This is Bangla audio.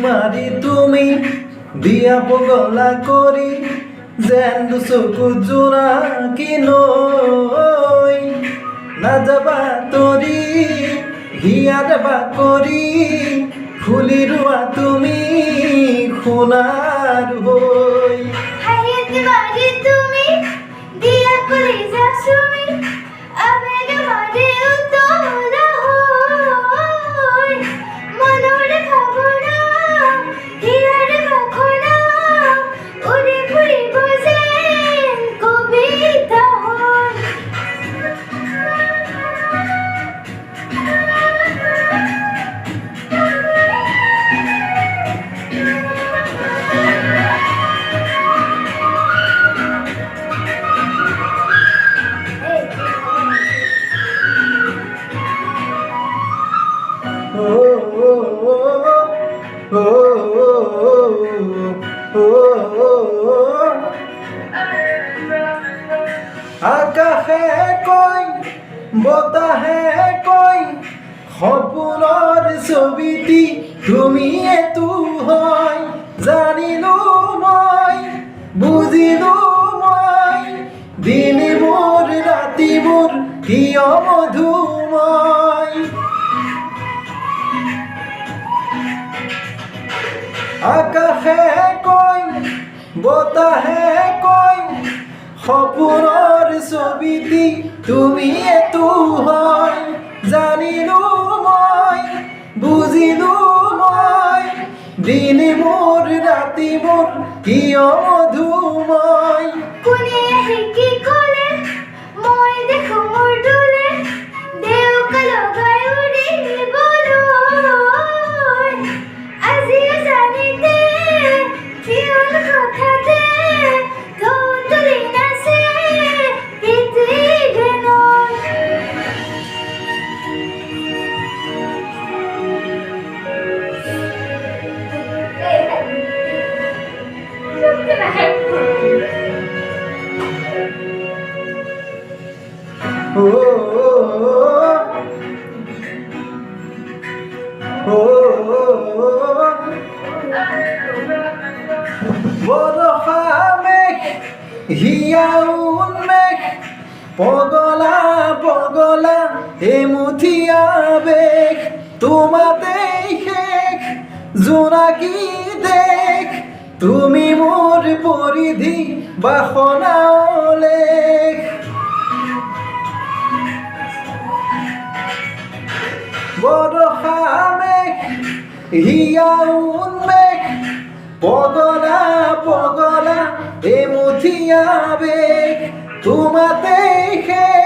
মারি তুমি দিয়া পগলা করি যেন চকু জোড়া কি নই না যাবা তরি হিয়া দেবা করি ফুলি রোয়া তুমি সোনার হই হাইয়াতে মারি তুমি দিয়া করে যাসুমি আবেগে মারি উতলা হই মনরে ভাবনা হিয়ারে ভাখনা উড়ে ফুরি বসে কবিতা হই আকাশে কই বতাহে কই সপোনৰ ছবিটি তুমি এটো হয় জানিলো মই বুজিলো মই দিন মোৰ ৰাতি মোৰ কিয় মধুময় আকাশে কই বতাহে কই সপোনৰ ছবিটি তুমি এটো হয় জানিলো মই বুজিলো মই দিন মোৰ ৰাতি মোৰ কিয় মধুময় কোনে কি কলে মই দেখো মোৰ ডুলে দেউকা লগাই উৰি বলয় আজিও জানিতে কিয়ন কথাতে ধুন্দুলি নাচে পৃথিৱীখনত বৰষা মেঘ হিয়া উন্মেঘ পগলা পগলা এমুঠি আবেগ তোমাতেই শেষ জোনাকী দেশ তুমি মোৰ পৰিধি বাসনা লেখ বৰষা মেঘ হিয়া উন্মেঘ পগলা পগলা এমুঠি আবেগ তোমাতেই শেষ